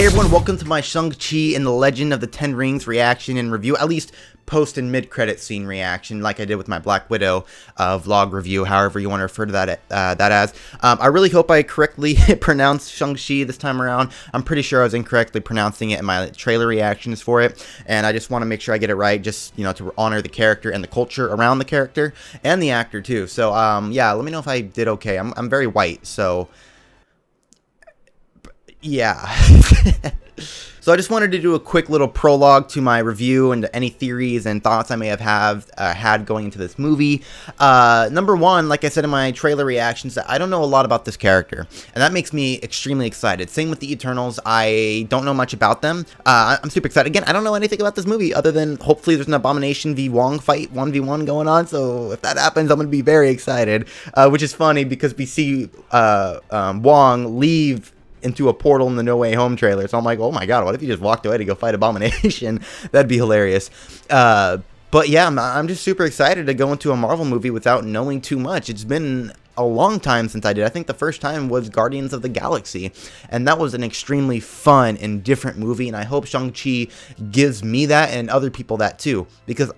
Hey everyone, welcome to my Shang-Chi and the Legend of the Ten Rings reaction and review, at least post and mid-credit scene reaction, like I did with my Black Widow vlog review, however you want to refer to that as. I really hope I correctly pronounced Shang-Chi this time around. I'm pretty sure I was incorrectly pronouncing it in my trailer reactions for it, and I just want to make sure I get it right, just, you know, to honor the character and the culture around the character, and the actor too. So, yeah, let me know if I did okay. I'm very white, so... yeah. So I just wanted to do a quick little prologue to my review and any theories and thoughts I may have had going into this movie. Number one, like I said in my trailer reactions, I don't know a lot about this character, and that makes me extremely excited. Same with the Eternals. I don't know much about them. I'm super excited. Again, I don't know anything about this movie other than hopefully there's an Abomination v. Wong fight, 1v1 going on, so if that happens, I'm going to be very excited, which is funny because we see Wong leave into a portal in the No Way Home trailer. So I'm like, oh my god, what if he just walked away to go fight Abomination? That'd be hilarious. But yeah, I'm just super excited to go into a Marvel movie without knowing too much. It's been a long time since I did. I think the first time was Guardians of the Galaxy, and that was an extremely fun and different movie, and I hope Shang-Chi gives me that and other people that too, because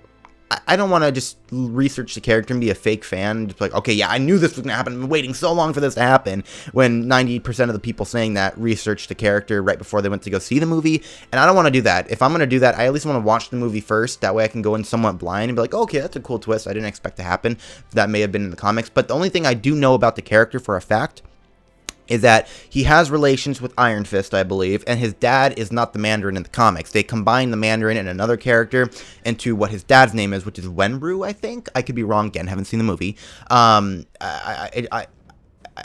I don't want to just research the character and be a fake fan. Just like, okay, yeah, I knew this was going to happen. I've been waiting so long for this to happen. When 90% of the people saying that researched the character right before they went to go see the movie. And I don't want to do that. If I'm going to do that, I at least want to watch the movie first. That way I can go in somewhat blind and be like, oh, okay, that's a cool twist I didn't expect to happen. That may have been in the comics. But the only thing I do know about the character for a fact is that he has relations with Iron Fist, I believe, and his dad is not the Mandarin in the comics. They combine the Mandarin and another character into what his dad's name is, which is Wenru, I think. I could be wrong, again, haven't seen the movie.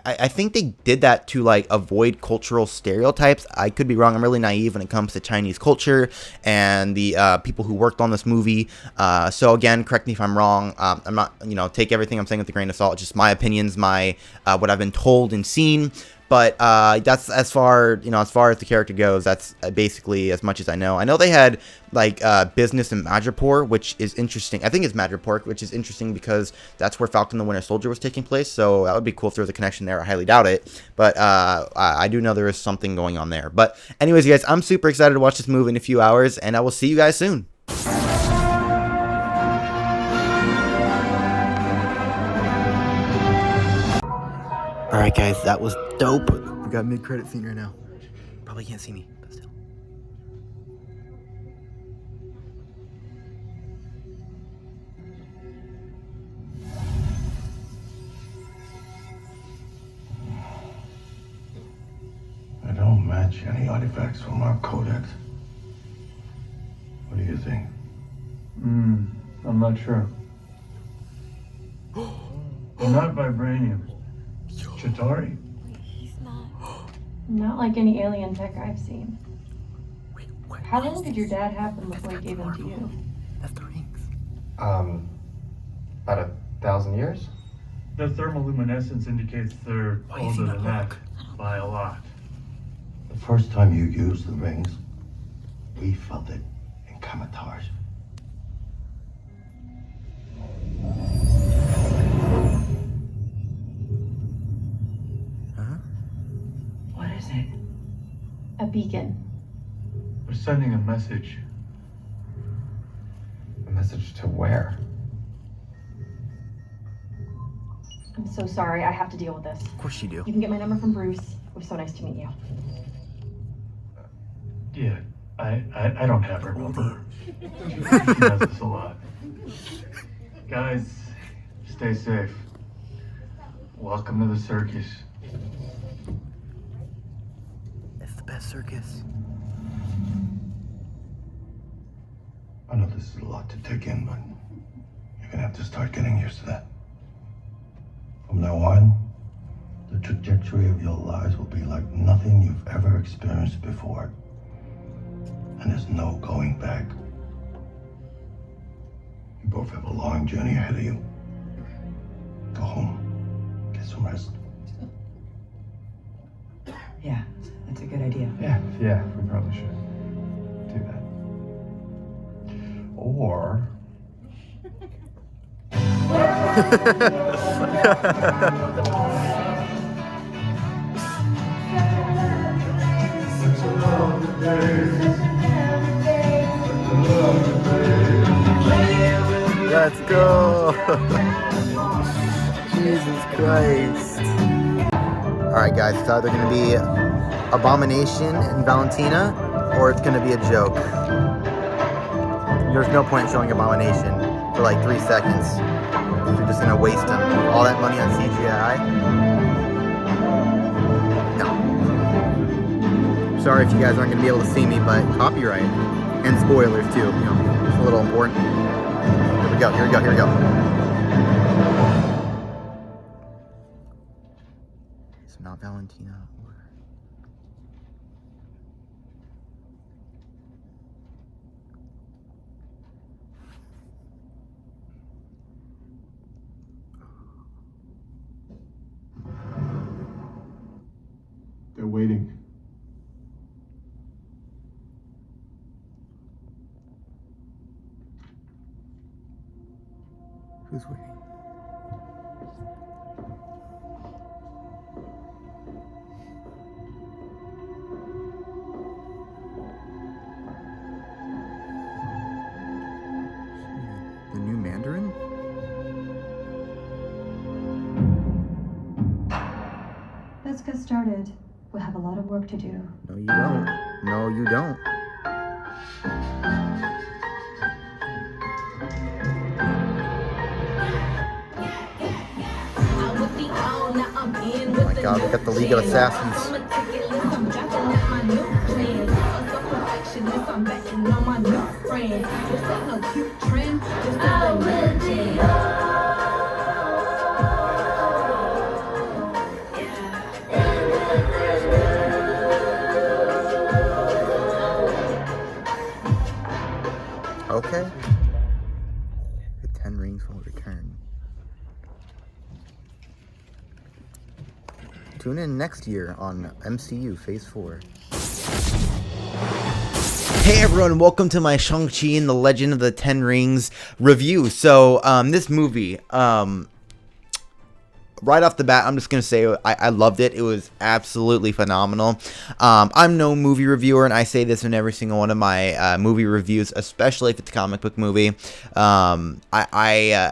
I think they did that to, like, avoid cultural stereotypes. I could be wrong. I'm really naive when it comes to Chinese culture and the people who worked on this movie. So, again, correct me if I'm wrong. I'm not, you know, take everything I'm saying with a grain of salt. It's just my opinions, my what I've been told and seen. But that's as far as the character goes. That's basically as much as I know. I know they had like business in Madripoor, which is interesting. I think it's Madripoor, which is interesting because that's where Falcon the Winter Soldier was taking place. So that would be cool if there was a connection there. I highly doubt it, but I do know there is something going on there. But anyways, you guys, I'm super excited to watch this movie in a few hours, and I will see you guys soon. Alright guys, that was dope. We got mid-credit scene right now. Probably can't see me, but still. I don't match any artifacts from our codex. What do you think? I'm not sure. They're not vibranium. Chitauri? He's not like any alien tech I've seen. Wait, what? How long did your dad have them before he gave them to you? That's the rings. About 1,000 years? The thermoluminescence indicates they're Why is he older not than that look? by a lot. The first time you used the rings, we felt it in Kamatage. What is it? A beacon. We're sending a message. A message to where? I'm so sorry. I have to deal with this. Of course you do. You can get my number from Bruce. It was so nice to meet you. Yeah, I don't have her number. She does this a lot. Guys, stay safe. Welcome to the circus. It's the best circus. I know this is a lot to take in, but you're gonna have to start getting used to that. From now on, the trajectory of your lives will be like nothing you've ever experienced before. And there's no going back. You both have a long journey ahead of you. Go home, get some rest. Yeah, that's a good idea. Yeah, we probably should do that. Or... Let's go. Jesus Christ. Alright guys, it's either going to be Abomination and Valentina, or it's going to be a joke. There's no point in showing Abomination for like 3 seconds if you're just going to waste them. All that money on CGI. No. Sorry if you guys aren't going to be able to see me, but copyright. And spoilers too, you know, it's a little important. Here we go, here we go, here we go. So not Valentina. They're waiting. Who's waiting? The new Mandarin? Let's get started. We have a lot of work to do. No, you don't. No, you don't. Oh my god, we got the League of Assassins. Okay. The 10 Rings will return. Tune in next year on MCU Phase 4. Hey everyone, welcome to my Shang-Chi and the Legend of the Ten Rings review. So, this movie, right off the bat, I'm just going to say I loved it. It was absolutely phenomenal. I'm no movie reviewer, and I say this in every single one of my movie reviews, especially if it's a comic book movie. I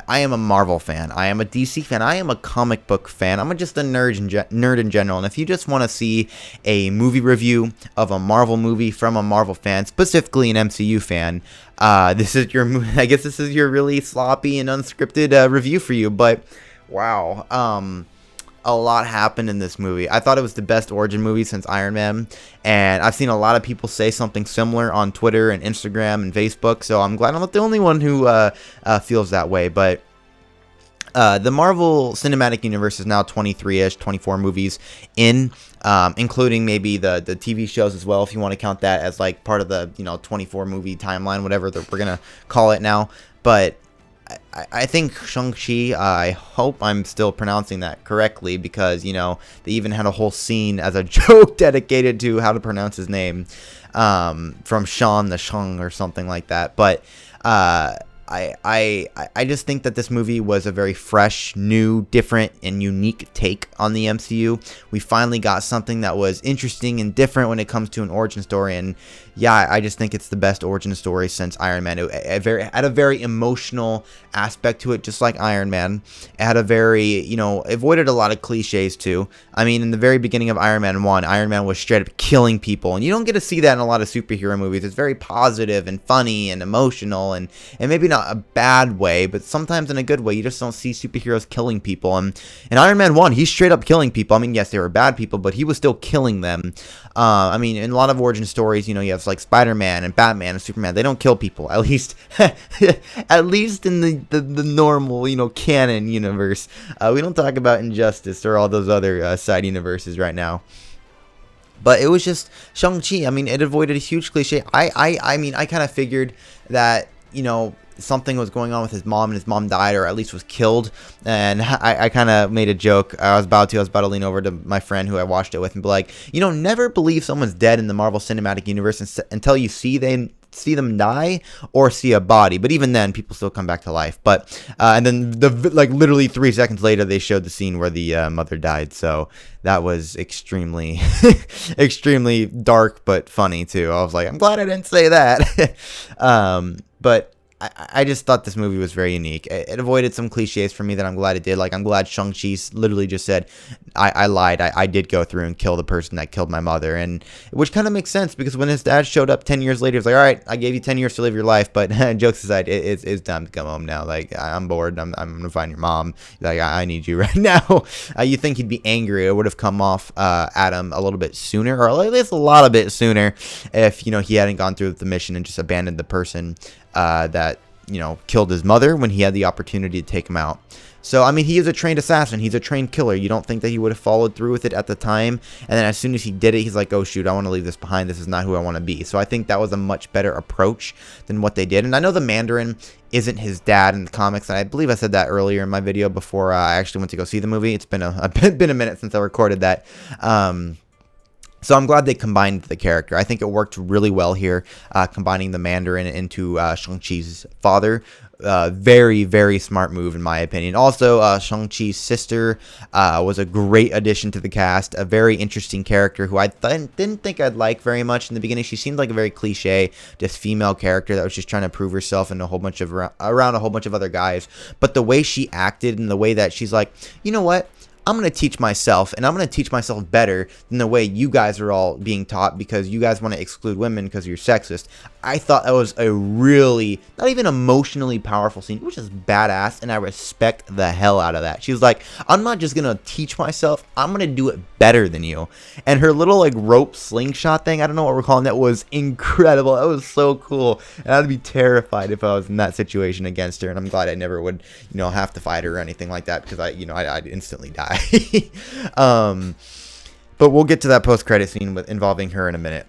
am a Marvel fan. I am a DC fan. I am a comic book fan. I'm just a nerd in general. And if you just want to see a movie review of a Marvel movie from a Marvel fan, specifically an MCU fan, this is your, I guess this is your really sloppy and unscripted review for you. But wow, a lot happened in this movie. I thought it was the best origin movie since Iron Man, and I've seen a lot of people say something similar on Twitter and Instagram and Facebook, so I'm glad I'm not the only one who feels that way. But the Marvel Cinematic Universe is now 23-ish, 24 movies in, including maybe the TV shows as well, if you want to count that as like part of the 24 movie timeline, whatever that we're gonna call it now. But I think Shang-Chi, I hope I'm still pronouncing that correctly, because, they even had a whole scene as a joke dedicated to how to pronounce his name, from Sean the Shang or something like that. But I just think that this movie was a very fresh, new, different, and unique take on the MCU. We finally got something that was interesting and different when it comes to an origin story, and yeah, I just think it's the best origin story since Iron Man. It had a very emotional aspect to it, just like Iron Man. It had a very, avoided a lot of cliches too. I mean, in the very beginning of Iron Man 1, Iron Man was straight up killing people, and you don't get to see that in a lot of superhero movies. It's very positive and funny and emotional, and maybe not a bad way, but sometimes in a good way. You just don't see superheroes killing people. And in Iron Man 1, he's straight up killing people. I mean, yes, they were bad people, but he was still killing them. I mean, in a lot of origin stories, you have like Spider-Man and Batman and Superman. They don't kill people, at least at least in the normal, canon universe. We don't talk about Injustice or all those other side universes right now. But it was just Shang-Chi. I mean, it avoided a huge cliche. I mean, I kind of figured that, something was going on with his mom, and his mom died, or at least was killed. And I kind of made a joke. I was about to lean over to my friend who I watched it with and be like, never believe someone's dead in the Marvel Cinematic Universe until you see them see them die or see a body. But even then, people still come back to life. But and then literally 3 seconds later, they showed the scene where the mother died. So that was extremely extremely dark but funny too. I was like, I'm glad I didn't say that. But I just thought this movie was very unique. It avoided some cliches for me that I'm glad it did. Like, I'm glad Shang-Chi literally just said, I lied. I did go through and kill the person that killed my mother. And which kind of makes sense, because when his dad showed up 10 years later, he was like, all right, I gave you 10 years to live your life. But jokes aside, it's time to come home now. Like, I'm bored. I'm going to find your mom. Like, I need you right now. You think he'd be angry. It would have come off at him a little bit sooner, or at least a lot of bit sooner, if, he hadn't gone through with the mission and just abandoned the person that killed his mother when he had the opportunity to take him out. So I mean, he is a trained assassin, he's a trained killer. You don't think that he would have followed through with it at the time, and then as soon as he did it, he's like, oh shoot, I want to leave this behind, this is not who I want to be. So I think that was a much better approach than what they did. And I know the Mandarin isn't his dad in the comics, and I believe I said that earlier in my video before I actually went to go see the movie. It's been a minute since I recorded that. So I'm glad they combined the character. I think it worked really well here, combining the Mandarin into Shang-Chi's father. Very, very smart move, in my opinion. Also, Shang-Chi's sister was a great addition to the cast. A very interesting character who I didn't think I'd like very much in the beginning. She seemed like a very cliche, just female character that was just trying to prove herself in around a whole bunch of other guys. But the way she acted and the way that she's like, you know what? I'm going to teach myself, and I'm going to teach myself better than the way you guys are all being taught, because you guys want to exclude women because you're sexist. I thought that was a really, not even emotionally powerful scene. It was just badass, and I respect the hell out of that. She was like, I'm not just going to teach myself, I'm going to do it better than you. And her little like rope slingshot thing, I don't know what we're calling that, was incredible. That was so cool. And I'd be terrified if I was in that situation against her, and I'm glad I never would, have to fight her or anything like that, because I'd instantly die. But we'll get to that post-credit scene involving her in a minute.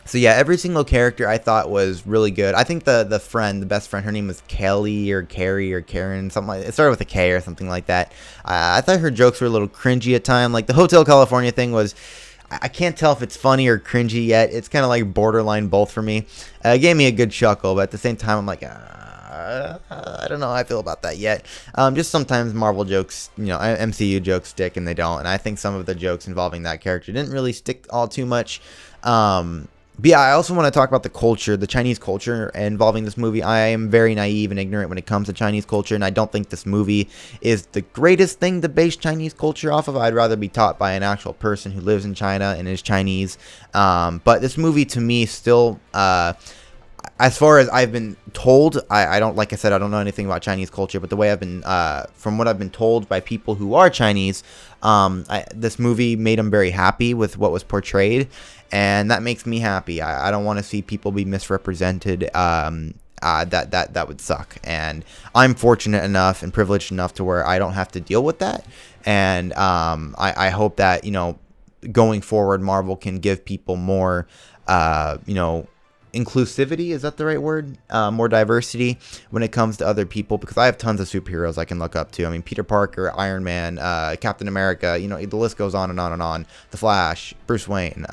So yeah, every single character I thought was really good. I think the best friend, her name was Kelly or Carrie or Karen, something like that. It started with a K or something like that. I thought her jokes were a little cringy at times. Like the Hotel California thing was, I can't tell if it's funny or cringy yet. It's kind of like borderline both for me. It gave me a good chuckle, but at the same time, I'm like, I don't know how I feel about that yet. Just sometimes Marvel jokes, MCU jokes stick and they don't. And I think some of the jokes involving that character didn't really stick all too much. But yeah, I also want to talk about the culture, the Chinese culture involving this movie. I am very naive and ignorant when it comes to Chinese culture, and I don't think this movie is the greatest thing to base Chinese culture off of. I'd rather be taught by an actual person who lives in China and is Chinese. But this movie, to me, still, as far as I've been told, I don't, like I said, I don't know anything about Chinese culture, but the way I've been, from what I've been told by people who are Chinese, this movie made them very happy with what was portrayed. And that makes me happy. I don't want to see people be misrepresented. That would suck. And I'm fortunate enough and privileged enough to where I don't have to deal with that. And I hope that, going forward, Marvel can give people more, inclusivity, is that the right word? More diversity when it comes to other people, because I have tons of superheroes I can look up to. I mean, Peter Parker, Iron Man, Captain America, the list goes on and on and on. The Flash, Bruce Wayne.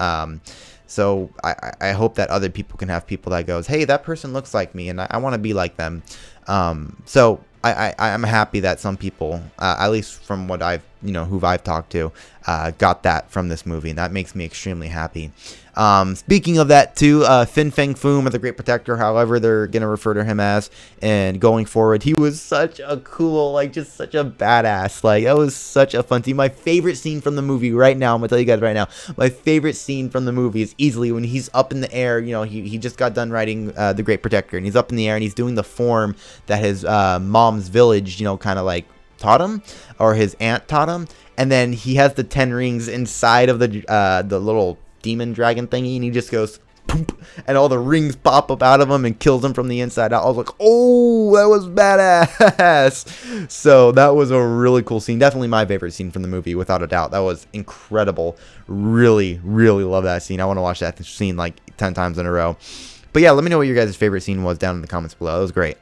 So I hope that other people can have people that goes, hey, that person looks like me and I want to be like them. So I'm happy that some people, at least from what I've, who I've talked to, got that from this movie, and that makes me extremely happy. Speaking of that too, Fin Fang Foom, or the Great Protector, however they're gonna refer to him as, and going forward, he was such a cool, just such a badass. That was such a fun scene. My favorite scene from the movie right now, I'm gonna tell you guys right now, my favorite scene from the movie is easily when he's up in the air. He just got done writing the Great Protector, and he's up in the air and he's doing the form that his mom's village, kind of taught him, or his aunt taught him, and then he has the 10 rings inside of the little demon dragon thingy, and he just goes poop, and all the rings pop up out of him and kills him from the inside out. I was like, oh, that was badass. So that was a really cool scene. Definitely my favorite scene from the movie, without a doubt. That was incredible. Really, really love that scene. I want to watch that scene 10 times in a row. But yeah, let me know what your guys' favorite scene was down in the comments below. It was great.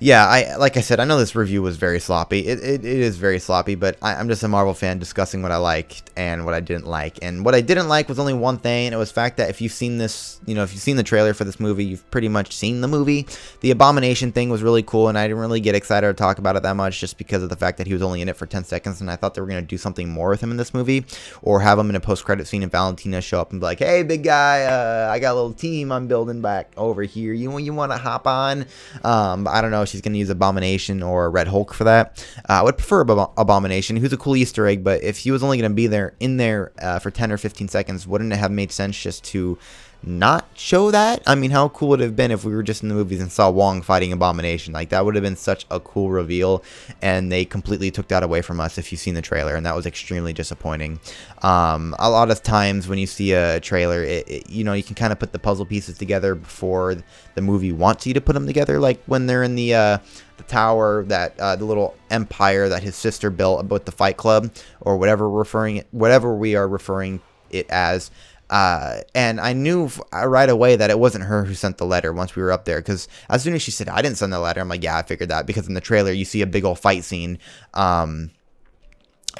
Yeah, like I said, I know this review was very sloppy. It is very sloppy, but I'm just a Marvel fan discussing what I liked and what I didn't like. And what I didn't like was only one thing, and it was the fact that if you've seen this, if you've seen the trailer for this movie, you've pretty much seen the movie. The Abomination thing was really cool, and I didn't really get excited to talk about it that much just because of the fact that he was only in it for 10 seconds, and I thought they were going to do something more with him in this movie, or have him in a post-credit scene and Valentina show up and be like, hey, big guy, I got a little team I'm building back over here. You want to hop on? I don't know. She's going to use Abomination or Red Hulk for that. I would prefer Abomination, who's a cool Easter egg, but if he was only going to be in there for 10 or 15 seconds, wouldn't it have made sense just to not show that? I mean, how cool would it have been if we were just in the movies and saw Wong fighting Abomination? Like, that would have been such a cool reveal, and they completely took that away from us if you've seen the trailer, and that was extremely disappointing. A lot of times when you see a trailer, you can kind of put the puzzle pieces together before the movie wants you to put them together, like when they're in the tower, that the little empire that his sister built about the Fight Club, or whatever we are referring it as. And I knew right away that it wasn't her who sent the letter once we were up there, because as soon as she said, I didn't send the letter, I'm like, yeah, I figured that, because in the trailer you see a big old fight scene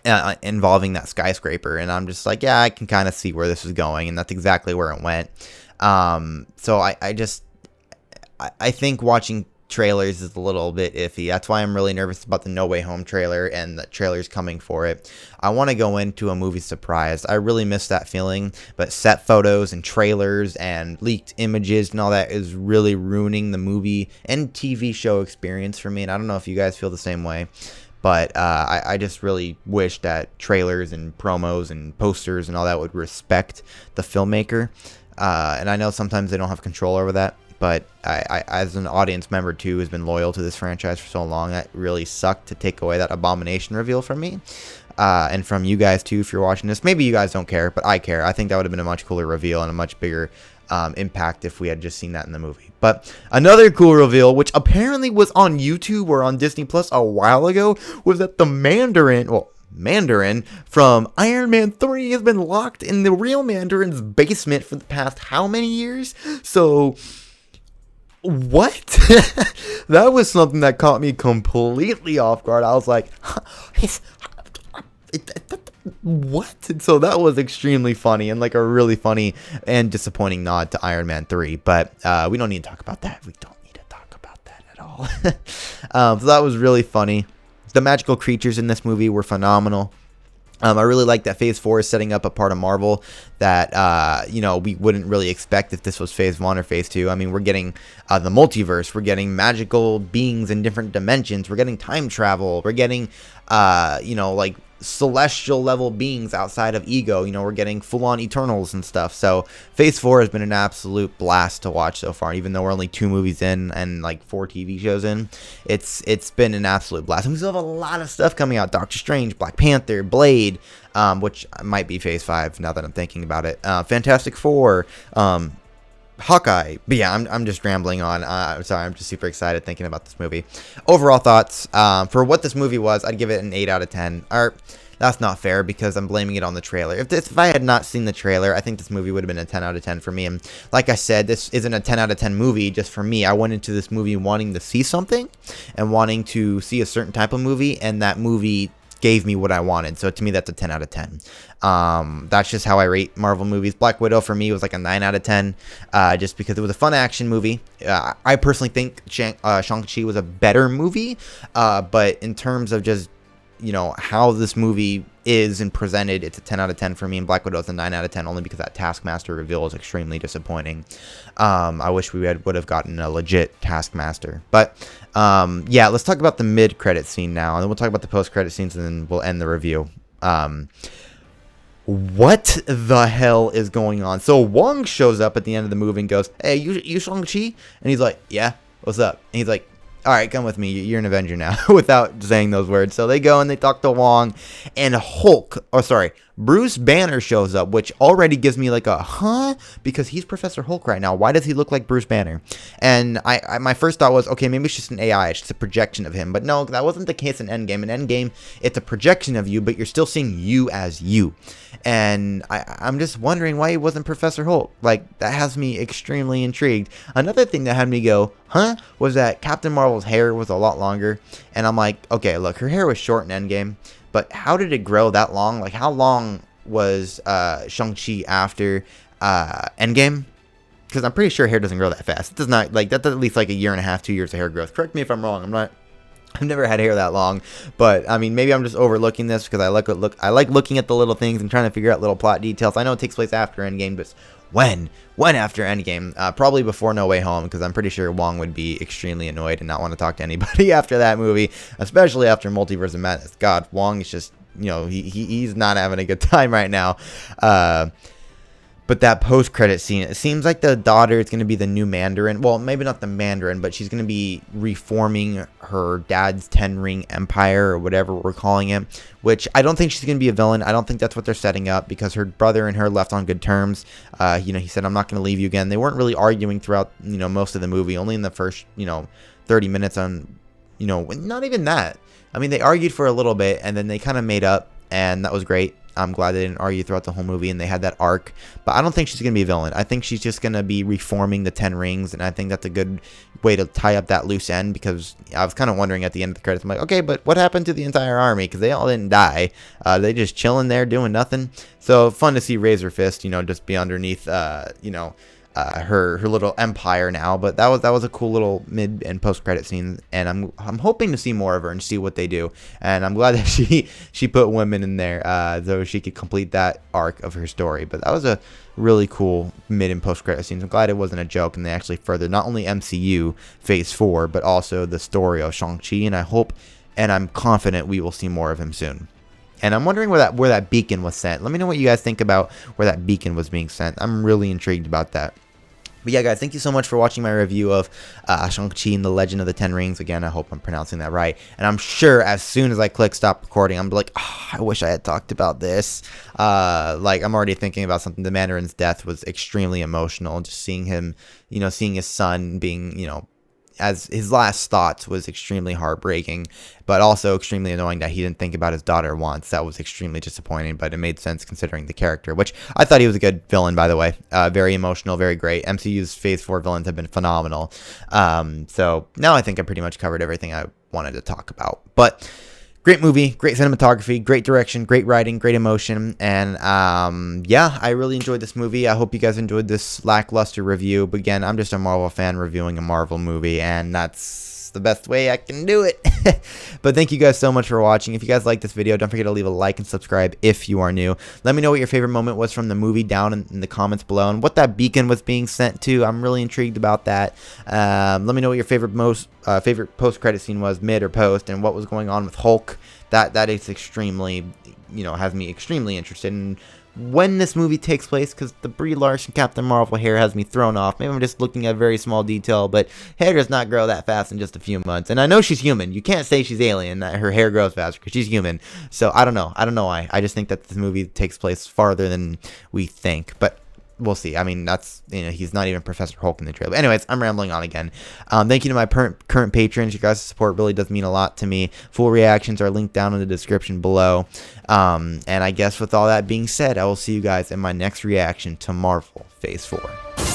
involving that skyscraper, and I'm just like, yeah, I can kind of see where this is going, and that's exactly where it went. So I think watching trailers is a little bit iffy. That's why I'm really nervous about the No Way Home trailer and the trailers coming for it. I want to go into a movie surprised. I really miss that feeling, but set photos and trailers and leaked images and all that is really ruining the movie and TV show experience for me, and I don't know if you guys feel the same way. But I just really wish that trailers and promos and posters and all that would respect the filmmaker. And I know sometimes they don't have control over that. But I, as an audience member, too, who's been loyal to this franchise for so long, that really sucked to take away that Abomination reveal from me. And from you guys, too, if you're watching this. Maybe you guys don't care, but I care. I think that would have been a much cooler reveal and a much bigger impact if we had just seen that in the movie. But another cool reveal, which apparently was on YouTube or on Disney Plus a while ago, was that the Mandarin from Iron Man 3 has been locked in the real Mandarin's basement for the past how many years? So what? That was something that caught me completely off guard. I was like, what? And so that was extremely funny, and like a really funny and disappointing nod to Iron Man 3. But we don't need to talk about that. We don't need to talk about that at all. So that was really funny. The magical creatures in this movie were phenomenal. I really like that Phase 4 is setting up a part of Marvel that, we wouldn't really expect if this was Phase 1 or Phase 2. I mean, we're getting the multiverse. We're getting magical beings in different dimensions. We're getting time travel. We're getting, like celestial level beings outside of ego. We're getting full-on Eternals and stuff. So Phase 4 has been an absolute blast to watch so far, even though we're only 2 movies in and like 4 TV shows in. It's been an absolute blast, and we still have a lot of stuff coming out. Doctor Strange, Black Panther, Blade, which might be Phase 5 now that I'm thinking about it. Fantastic Four, Hawkeye. But yeah, I'm just rambling on. I'm sorry, I'm just super excited thinking about this movie. Overall thoughts, for what this movie was, I'd give it an 8 out of 10. Or that's not fair because I'm blaming it on the trailer. If I had not seen the trailer, I think this movie would have been a 10 out of 10 for me. And like I said, this isn't a 10 out of 10 movie just for me. I went into this movie wanting to see something and wanting to see a certain type of movie, and that movie gave me what I wanted. So to me, that's a 10 out of 10. That's just how I rate Marvel movies. Black Widow for me was like a 9 out of 10, just because it was a fun action movie. I personally think Shang-Chi was a better movie, but in terms of just how this movie is and presented, it's a 10 out of 10 for me, and Black Widow is a 9 out of 10 only because that Taskmaster reveal is extremely disappointing. I wish we would have gotten a legit Taskmaster. But yeah, let's talk about the mid-credit scene now, and then we'll talk about the post-credit scenes, and then we'll end the review. What the hell is going on? So Wong shows up at the end of the movie and goes, hey, you Shang-Chi? And he's like, yeah, what's up? And he's like, all right, come with me. You're an Avenger now, without saying those words. So they go and they talk to Wong, and Bruce Banner shows up, which already gives me like a huh, because he's Professor Hulk right now. Why does he look like Bruce Banner? And my first thought was, okay, maybe it's just an AI. It's just a projection of him. But no, that wasn't the case in Endgame. In Endgame, it's a projection of you, but you're still seeing you as you. And I'm just wondering why he wasn't Professor Hulk. Like, that has me extremely intrigued. Another thing that had me go, huh, was that Captain Marvel Marvel's hair was a lot longer, and I'm like, okay, look, her hair was short in Endgame, but how did it grow that long? Like, how long was Shang-Chi after Endgame? Because I'm pretty sure hair doesn't grow that fast. It does not, like, that's at least like a year and a half, 2 years of hair growth. Correct me if I'm wrong. I've never had hair that long, but I mean, maybe I'm just overlooking this because I like looking at the little things and trying to figure out little plot details. I know it takes place after Endgame, but when after Endgame? Probably before No Way Home, because I'm pretty sure Wong would be extremely annoyed and not want to talk to anybody after that movie, especially after Multiverse of Madness. God, Wong is just, you know, he's not having a good time right now. But that post-credit scene, it seems like the daughter is going to be the new Mandarin. Well, maybe not the Mandarin, but she's going to be reforming her dad's 10-ring empire, or whatever we're calling it, which I don't think she's going to be a villain. I don't think that's what they're setting up, because her brother and her left on good terms. You know, he said, I'm not going to leave you again. They weren't really arguing throughout, you know, most of the movie, only in the first, 30 minutes on, not even that. I mean, they argued for a little bit, and then they kind of made up, and that was great. I'm glad they didn't argue throughout the whole movie, and they had that arc. But I don't think she's going to be a villain. I think she's just going to be reforming the 10 rings, and I think that's a good way to tie up that loose end, because I was kind of wondering at the end of the credits, I'm like, okay, but what happened to the entire army? Because they all didn't die. They just chilling there doing nothing. So fun to see Razor Fist, just be underneath, her little empire now. But that was a cool little mid and post credit scene, and I'm hoping to see more of her and see what they do. And I'm glad that she put women in there, so she could complete that arc of her story. But that was a really cool mid and post credit scenes. I'm glad it wasn't a joke, and they actually furthered not only MCU Phase 4 but also the story of Shang-Chi. And I hope, and I'm confident, we will see more of him soon. And I'm wondering where that beacon was sent. Let me know what you guys think about where that beacon was being sent. I'm really intrigued about that. But yeah, guys, thank you so much for watching my review of Shang-Chi and the Legend of the Ten Rings. Again, I hope I'm pronouncing that right. And I'm sure as soon as I click stop recording, I'm like, oh, I wish I had talked about this. Like, I'm already thinking about something. The Mandarin's death was extremely emotional. Just seeing him, seeing his son being, as his last thoughts was extremely heartbreaking, but also extremely annoying that he didn't think about his daughter once. That was extremely disappointing, but it made sense considering the character, which I thought he was a good villain, by the way. Very emotional, very great. MCU's Phase 4 villains have been phenomenal. So now I think I pretty much covered everything I wanted to talk about. But great movie, great cinematography, great direction, great writing, great emotion, and yeah, I really enjoyed this movie. I hope you guys enjoyed this lackluster review, but again, I'm just a Marvel fan reviewing a Marvel movie, and that's the best way I can do it. But thank you guys so much for watching. If you guys like this video, don't forget to leave a like and subscribe if you are new. Let me know what your favorite moment was from the movie down in the comments below, and what that beacon was being sent to. I'm really intrigued about that. Let me know what your favorite post-credit scene was, mid or post, and what was going on with Hulk. That is extremely, has me extremely interested in when this movie takes place, because the Brie Larson Captain Marvel hair has me thrown off. Maybe I'm just looking at a very small detail, but hair does not grow that fast in just a few months. And I know she's human. You can't say she's alien, that her hair grows faster, because she's human. So I don't know why. I just think that this movie takes place farther than we think. But we'll see. I mean, that's, he's not even Professor Hulk in the trailer. But anyways, I'm rambling on again. Thank you to my current patrons. You guys' support really does mean a lot to me. Full reactions are linked down in the description below. And I guess with all that being said, I will see you guys in my next reaction to Marvel Phase 4.